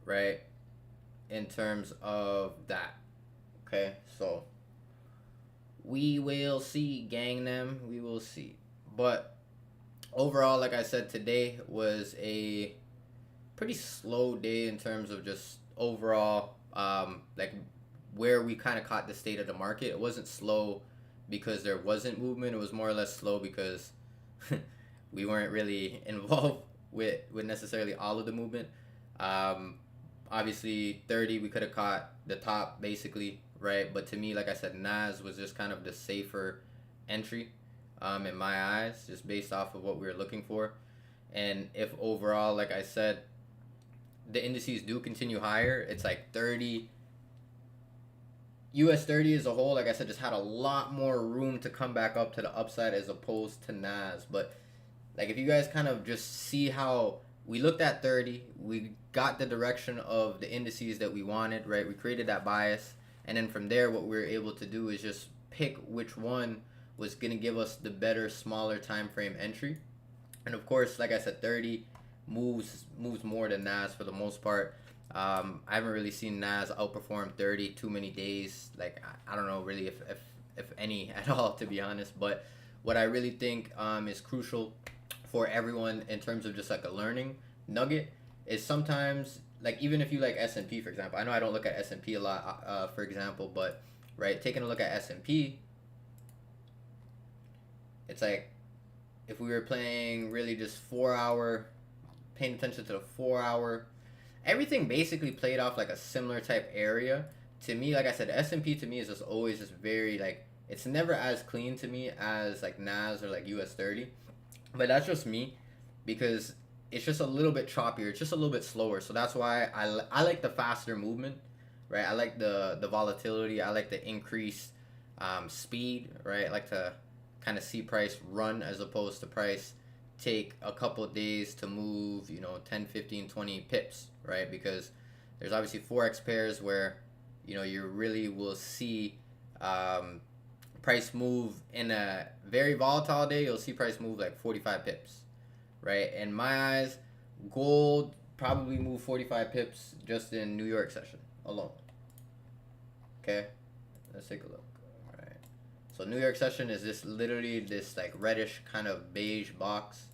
right, in terms of that. Okay, so we will see, gang them. We will see. But overall, like I said, today was a pretty slow day in terms of just overall, like where we kind of caught the state of the market. It wasn't slow because there wasn't movement. It was more or less slow because we weren't really involved with necessarily all of the movement. Obviously 30, we could have caught the top basically, right? But to me, like I said, NAS was just kind of the safer entry in my eyes, just based off of what we were looking for. And if overall, like I said, the indices do continue higher, it's like 30, US 30 as a whole, like I said, just had a lot more room to come back up to the upside as opposed to NAS. But like if you guys kind of just see how we looked at 30, we got the direction of the indices that we wanted, right? We created that bias, and then from there what we were able to do is just pick which one was going to give us the better, smaller time frame entry. And of course, like I said, 30 moves more than NAS for the most part. I haven't really seen NAS outperform 30 too many days. Like I don't know really if any at all, to be honest. But what I really think is crucial for everyone in terms of just like a learning nugget is sometimes, like even if you like S&P, for example. I know I don't look at S&P a lot, for example, but right, taking a look at S&P, it's like if we were playing really just 4 hour, paying attention to the 4 hour, everything basically played off like a similar type area. To me, like I said, S&P to me is just always just very like, it's never as clean to me as like NAS or like US 30. But that's just me, because it's just a little bit choppier. It's just a little bit slower. So that's why I like the faster movement, right? I like the volatility. I like the increased speed, right? I like to kind of see price run as opposed to price take a couple days to move, 10, 15, 20 pips, right? Because there's obviously Forex pairs where, you really will see price move in a very volatile day. You'll see price move like 45 pips, right? In my eyes, gold probably move 45 pips just in New York session alone. Okay, let's take a look. All right, so New York session is this literally this like reddish kind of beige box.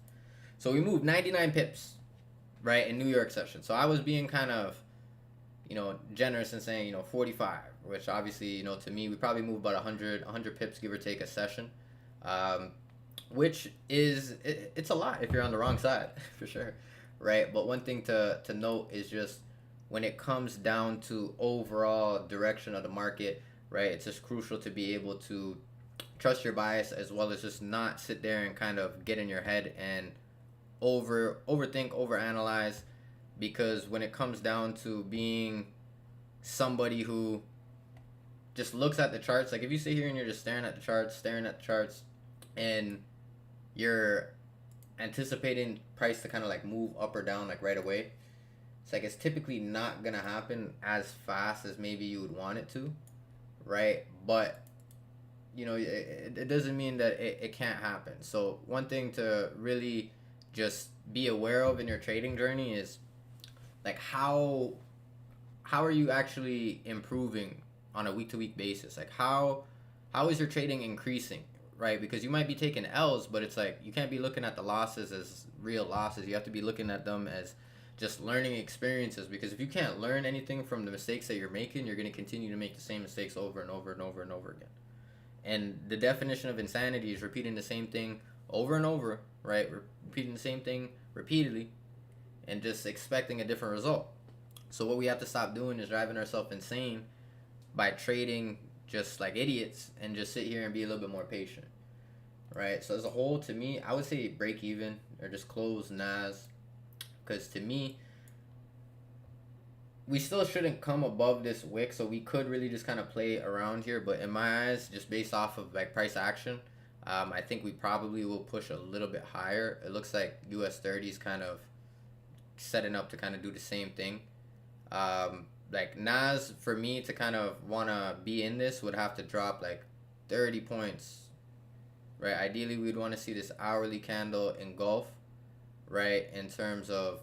So we moved 99 pips, right, in New York session. So I was being kind of, generous and saying, 45, which obviously, to me, we probably move about 100 pips, give or take, a session, which is, it's a lot if you're on the wrong side, for sure, right? But one thing to note is just when it comes down to overall direction of the market, right, it's just crucial to be able to trust your bias as well as just not sit there and kind of get in your head and overthink, overanalyze. Because when it comes down to being somebody who just looks at the charts, like if you sit here and you're just staring at the charts, and you're anticipating price to kind of like move up or down like right away, it's like it's typically not gonna happen as fast as maybe you would want it to, right? But it doesn't mean that it can't happen. So one thing to really just be aware of in your trading journey is like how are you actually improving on a week-to-week basis? Like how is your trading increasing, right? Because you might be taking L's, but it's like you can't be looking at the losses as real losses. You have to be looking at them as just learning experiences, because if you can't learn anything from the mistakes that you're making, you're going to continue to make the same mistakes over and over and over and over again. And the definition of insanity is repeating the same thing over and over, right? Repeating the same thing repeatedly and just expecting a different result. So what we have to stop doing is driving ourselves insane by trading just like idiots and just sit here and be a little bit more patient, right? So as a whole, to me, I would say break even or just close NAS, because to me, we still shouldn't come above this wick, so we could really just kind of play around here. But in my eyes, just based off of like price action, I think we probably will push a little bit higher. It looks like US 30 is kind of setting up to kind of do the same thing. Like NAS, for me to kind of want to be in this, would have to drop like 30 points, right? Ideally, we'd want to see this hourly candle engulf, right? In terms of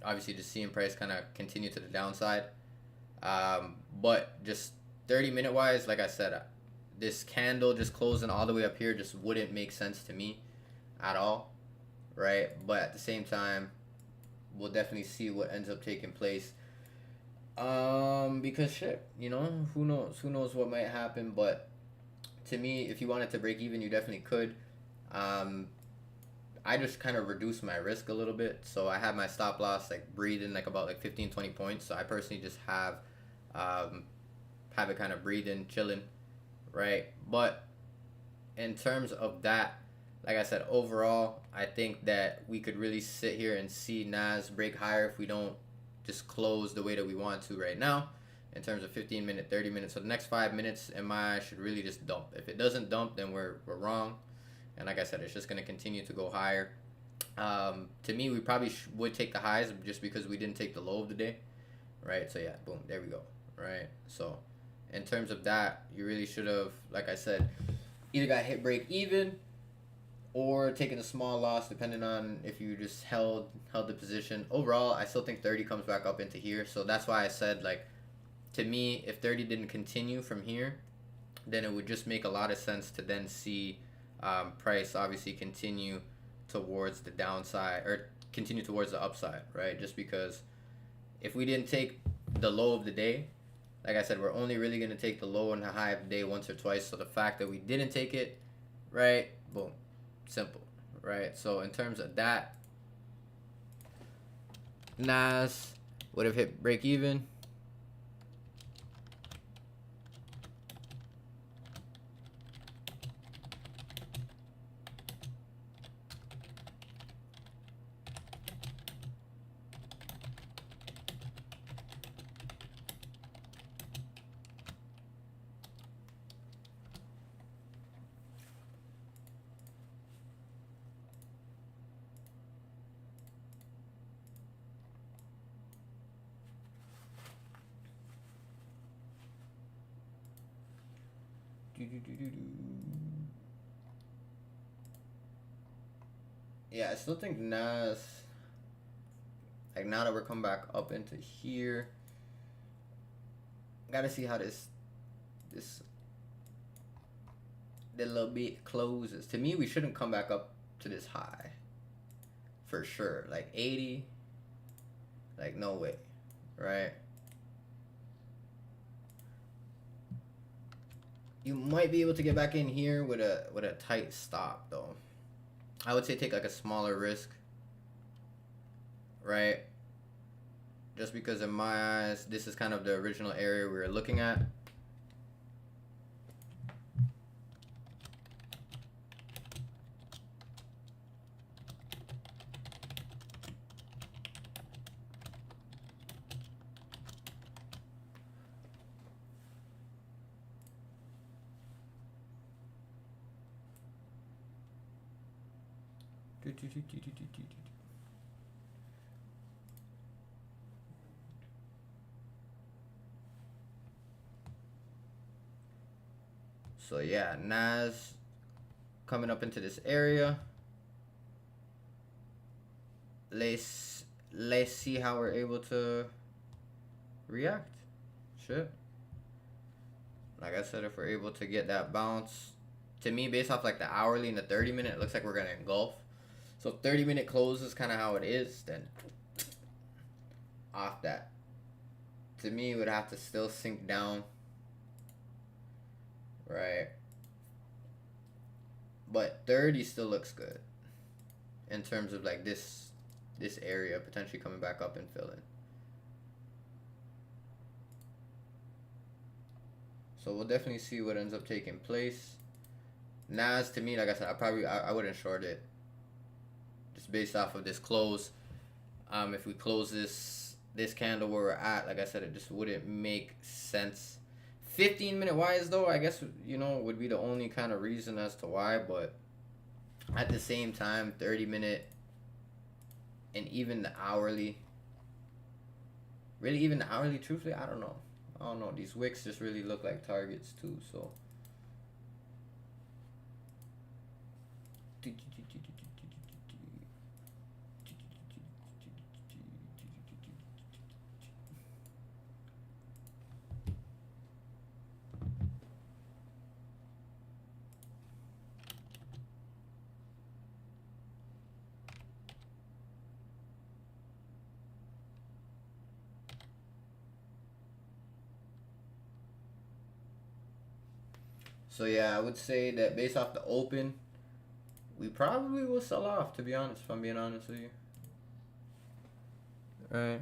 obviously just seeing price kind of continue to the downside. But just 30-minute wise, like I said, this candle just closing all the way up here just wouldn't make sense to me at all, right? But at the same time, we'll definitely see what ends up taking place. Because shit, you know, who knows what might happen. But to me, if you wanted to break even, you definitely could. I just kind of reduced my risk a little bit, so I have my stop loss like breathing like about like 15-20 points. So I personally just have it kind of breathing, chilling, right? But in terms of that, like I said, overall, I think that we could really sit here and see NAS break higher if we don't just close the way that we want to right now in terms of 15 minute, 30 minutes. So the next 5 minutes in my eyes should really just dump. If it doesn't dump, then we're wrong. And like I said, it's just going to continue to go higher. To me, we probably would take the highs just because we didn't take the low of the day, right? So yeah, boom, there we go, right? So in terms of that, you really should have, like I said, either got hit break even or taking a small loss, depending on if you just held the position. Overall, I still think 30 comes back up into here. So that's why I said, like, to me, if 30 didn't continue from here, then it would just make a lot of sense to then see price obviously continue towards the downside or continue towards the upside, right? Just because if we didn't take the low of the day, like I said, we're only really going to take the low and the high of the day once or twice. So the fact that we didn't take it, right, boom, simple, right? So in terms of that, NAS would have hit break even. Yeah, I still think NAS, like now that we're coming back up into here, gotta see how this little bit closes. To me, we shouldn't come back up to this high for sure. Like 80, like no way, right? You might be able to get back in here with a tight stop though. I would say take like a smaller risk, right? Just because in my eyes, this is kind of the original area we were looking at. So yeah, NAS coming up into this area. Let's see how we're able to react. Shit. Like I said, if we're able to get that bounce to me, based off like the hourly and the 30-minute, it looks like we're gonna engulf. So 30-minute close is kind of how it is. Then off that, to me, it would have to still sink down, right? But 30 still looks good in terms of like this area potentially coming back up and filling. So we'll definitely see what ends up taking place. Nas, to me, like I said, I wouldn't short it just based off of this close. If we close this candle where we're at, like I said, it just wouldn't make sense. 15-minute wise though, I guess, you know, would be the only kind of reason as to why, but at the same time, 30-minute and even the hourly, really even the hourly, truthfully, I don't know. These wicks just really look like targets too, so. So yeah, I would say that based off the open, we probably will sell off, to be honest, if I'm being honest with you. Right.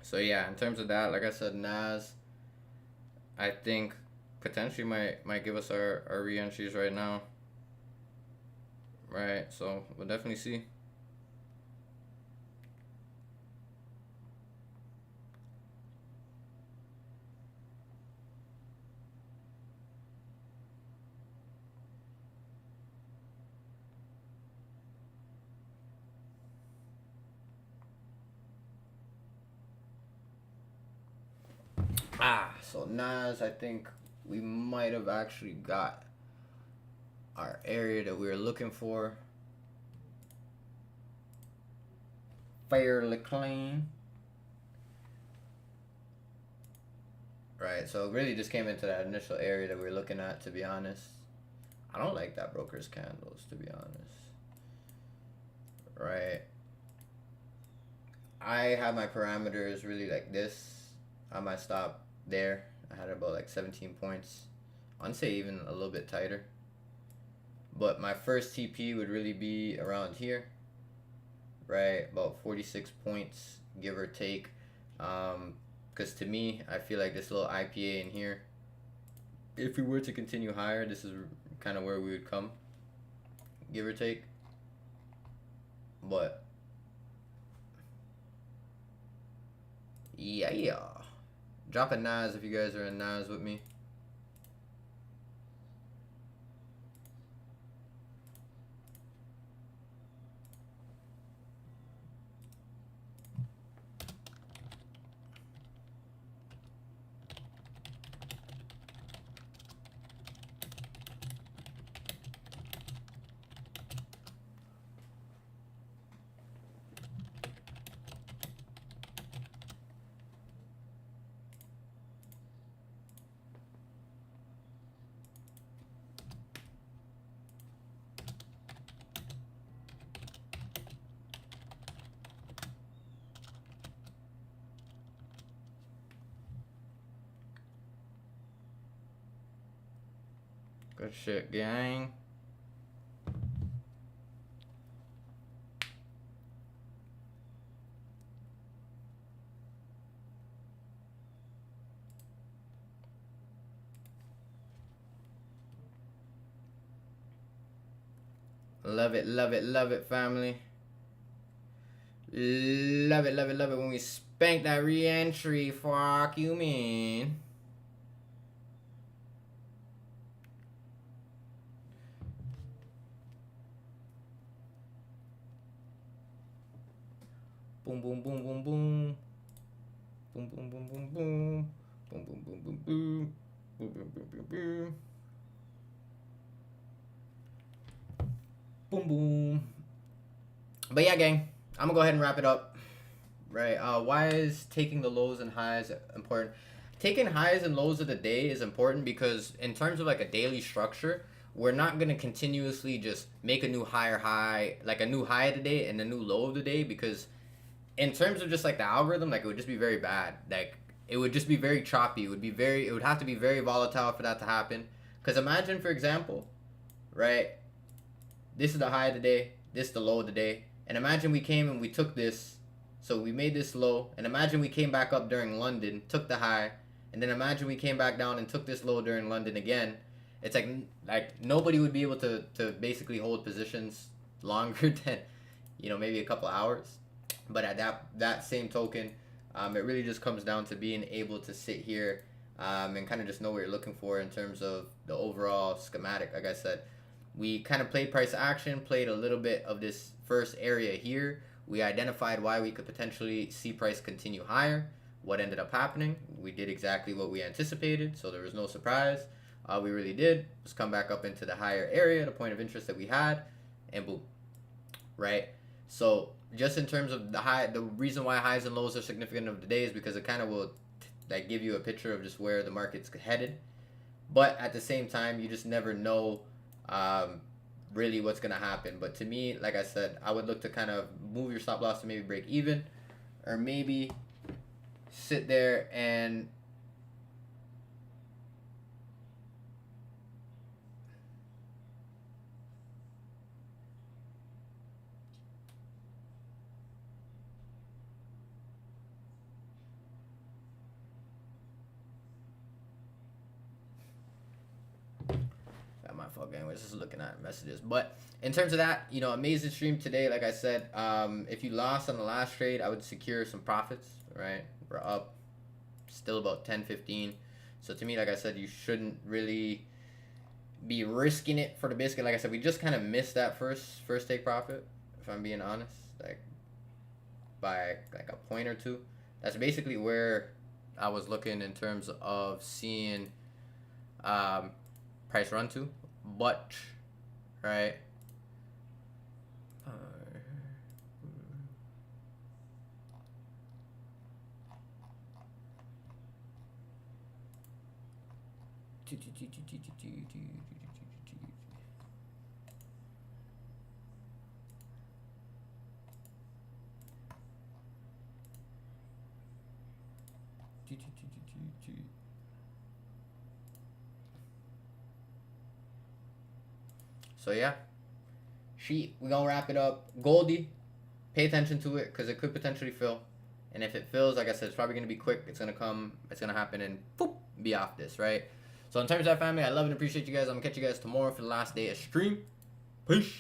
So yeah, in terms of that, like I said, Nas, I think potentially might give us our re-entries right now. Right, so we'll definitely see. So Nas, I think we might have actually got our area that we were looking for. Fairly clean. Right, so it really just came into that initial area that we were looking at, to be honest. I don't like that broker's candles, to be honest. Right. I have my parameters really like this. I might stop there. I had about like 17 points. I'd say even a little bit tighter. But my first TP would really be around here. Right, about 46 points, give or take. Because to me, I feel like this little IPA in here, if we were to continue higher, this is kind of where we would come, give or take. But yeah. Drop a Nas if you guys are in Nas with me. Good shit, gang. Love it, love it, love it, family. Love it, love it, love it when we spank that re-entry. Fuck you, man. Boom, boom, boom, boom, boom. Boom, boom, boom, boom, boom. Boom, boom, boom, boom, boom. Boom, boom, boom, boom, boom. Boom, boom. But yeah, gang, I'm gonna go ahead and wrap it up. Right. Why is taking the lows and highs important? Taking highs and lows of the day is important because in terms of like a daily structure, we're not gonna continuously just make a new higher high, like a new high of the day and a new low of the day, because in terms of just like the algorithm, like it would just be very bad. Like it would just be very choppy. It would have to be very volatile for that to happen. Because imagine, for example, right? This is the high of the day. This is the low of the day. And imagine we came and we took this. So we made this low. And imagine we came back up during London, took the high. And then imagine we came back down and took this low during London again. It's like nobody would be able to basically hold positions longer than, maybe a couple hours. But at that same token, it really just comes down to being able to sit here and kind of just know what you're looking for in terms of the overall schematic. Like I said, we kind of played price action, played a little bit of this first area here. We identified why we could potentially see price continue higher. What ended up happening? We did exactly what we anticipated, so there was no surprise. All we really did was come back up into the higher area, the point of interest that we had, and boom, right? So just in terms of the reason why highs and lows are significant of the day is because it kind of will like give you a picture of just where the market's headed. But at the same time, you just never know really what's gonna happen. But to me, like I said, I would look to kind of move your stop loss to maybe break even, or maybe sit there and my fault, gang. We're just looking at messages. But in terms of that, amazing stream today. Like I said, if you lost on the last trade, I would secure some profits, right? We're up still about 10-15. So to me, like I said, you shouldn't really be risking it for the biscuit. Like I said, we just kind of missed that first take profit, if I'm being honest, like by like a point or two. That's basically where I was looking in terms of seeing price run to. But right, so yeah, we're gonna wrap it up. Goldie, pay attention to it because it could potentially fill, and if it fills, like I said, it's probably gonna be quick. It's gonna happen and boop, be off this, right? So in terms of that, family, I love and appreciate you guys. I'm gonna catch you guys tomorrow for the last day of stream. Peace.